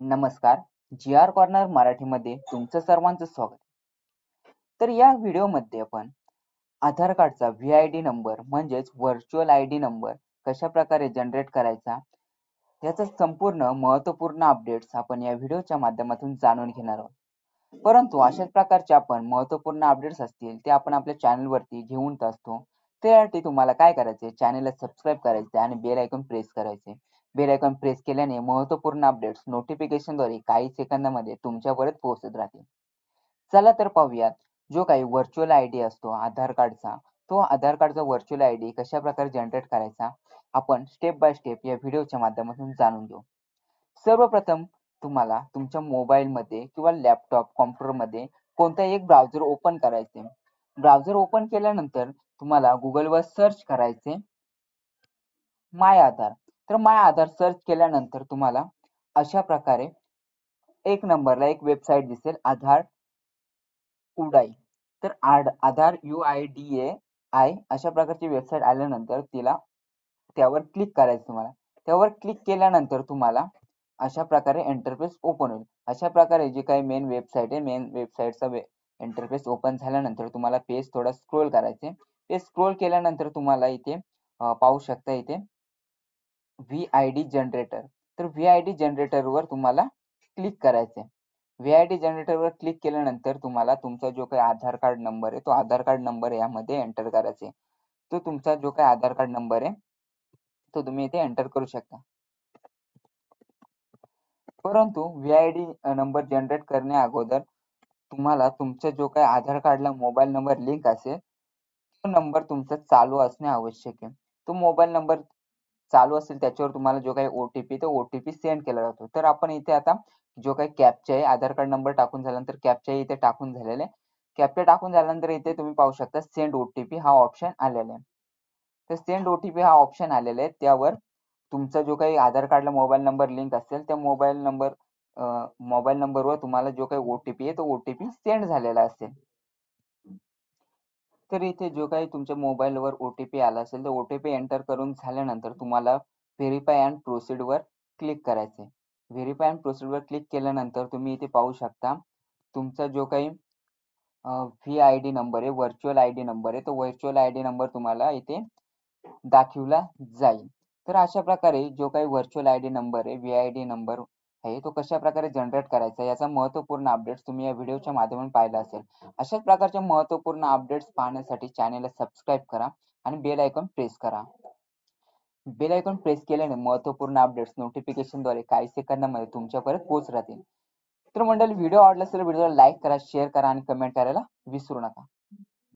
नमस्कार. जी R corner मराठीमध्ये तुमचं सर्वांचं स्वागत. तर या व्हिडिओमध्ये आपण आधार कार्डचा व्ही-आय-डी नंबर म्हणजेच व्हर्च्युअल आय-डी नंबर कशा प्रकारे जनरेट करायचा याचा संपूर्ण महत्त्वपूर्ण अपडेट्स आपण या व्हिडिओच्या माध्यमातून जाणून घेणार आहोत. परंतु अशाच प्रकारचे आपण महत्त्वपूर्ण अपडेट्स असतील ते आपण आपल्या चॅनलवरती घेऊन असतो. त्यासाठी तुम्हाला काय करायचे, चॅनलला सबस्क्राईब करायचे आणि बेल आयकॉन प्रेस करायचे. बेल आयकॉन प्रेस केल्याने महत्त्वपूर्ण अपडेट्स नोटिफिकेशनद्वारे काही सेकंदामध्ये तुमच्यापर्यंत पोहोचत राहतील. चला तर पाहूयात, जो काही व्हर्च्युअल आयडी असतो आधार कार्डचा, तो आधार कार्डचा व्हर्च्युअल आयडी कशा प्रकारे जनरेट करायचा आपण स्टेप बाय स्टेप या व्हिडिओच्या माध्यमातून जाणून घेऊ. सर्वप्रथम तुम्हाला तुमच्या मोबाईलमध्ये किंवा लॅपटॉप, कॉम्प्युटरमध्ये कोणताही एक ब्राउझर ओपन करायचे. ब्राउझर ओपन केल्यानंतर तुम्हाला Googleवर सर्च करायचे माय आधार. तर माय आधार सर्च केल्यानंतर तुम्हाला अशा प्रकारे एक नंबरला एक वेबसाईट दिसेल, आधार उडाई. तर आधार UIDAI अशा प्रकारची वेबसाईट आल्यानंतर त्यावर क्लिक करायचं तुम्हाला. त्यावर क्लिक केल्यानंतर तुम्हाला अशा प्रकारे इंटरफेस ओपन होईल. अशा प्रकारे जी काही मेन वेबसाईट आहे, मेन वेबसाईटचा इंटरफेस ओपन झाल्यानंतर तुम्हाला पेज थोडा स्क्रोल करायचे. ते स्क्रोल केल्यानंतर तुम्हाला इथे पाहू शकता इथे व्ही-आय-डी जनरेटर. तर व्ही-आय-डी जनरेटरवर तुम्हाला क्लिक करायचं आहे. व्ही-आय-डी जनरेटरवर क्लिक केल्यानंतर तुम्हाला तुमचा जो काही आधार कार्ड नंबर आहे, तो आधार कार्ड नंबर यामध्ये एंटर करायचा आहे. तो तुमचा जो काही आधार कार्ड नंबर आहे, तो तुम्ही इथे एंटर करू शकता. परंतु व्ही-आय-डी नंबर जनरेट करण्या अगोदर तुम्हाला तुमचा जो काही आधार कार्डला मोबाईल नंबर लिंक असेल, तो नंबर तुमचा चालू असणे आवश्यक आहे. तो मोबाईल नंबर चालू असेल त्याच्यावर तुम्हाला जो काही ओ-टी-पी तो ओ-टी-पी सेंड केला जातो. तर आपण इथे आता जो काही कॅप्चा आहे, आधार कार्ड नंबर टाकून झाल्यानंतर कॅप्चा इथे टाकून झालेला आहे. कॅप्चा टाकून झाल्यानंतर इथे तुम्ही पाहू शकता सेंड ओ-टी-पी हा ऑप्शन आलेला आहे. तर सेंड ओ-टी-पी हा ऑप्शन आलेला आहे. त्यावर तुमचा जो काही आधार कार्डला मोबाईल नंबर लिंक असेल, त्या मोबाईल नंबरवर तुम्हाला जो काही ओ-टी-पी आहे, तो ओ-टी-पी सेंड झालेला असेल. तर इथे जो काही तुमच्या मोबाईलवर ओ-टी-पी आला असेल, तर ओ-टी-पी एंटर करून झाल्यानंतर तुम्हाला व्हेरीफाय अँड प्रोसीडवर क्लिक करायचं आहे. व्हेरीफाय अँड प्रोसीडवर क्लिक केल्यानंतर तुम्ही इथे पाहू शकता तुमचा जो काही व्ही-आय-डी नंबर आहे, व्हर्च्युअल आय-डी नंबर आहे, तो व्हर्च्युअल आय-डी नंबर तुम्हाला इथे दाखवला जाईल. तर अशा प्रकारे जो काही व्हर्च्युअल आय-डी नंबर आहे, व्ही-आय-डी नंबर आहे, तो कशा प्रकारे जनरेट करायचा याचा महत्त्वपूर्ण अपडेट्स तुम्ही या व्हिडिओच्या माध्यमातून पाहिला असेल. अशाच प्रकारचे महत्त्वपूर्ण अपडेट्स पाहण्यासाठी चॅनेलला सबस्क्राईब करा आणि बेल आयकॉन प्रेस करा. बेल आयकॉन प्रेस केल्याने महत्त्वपूर्ण अपडेट्स नोटिफिकेशनद्वारे काही सेकंदामध्ये तुमच्यापर्यंत पोहोच राहतील. तर मंडळी, व्हिडिओ आवडला असेल व्हिडिओला लाईक करा, शेअर करा आणि कमेंट करायला विसरू नका.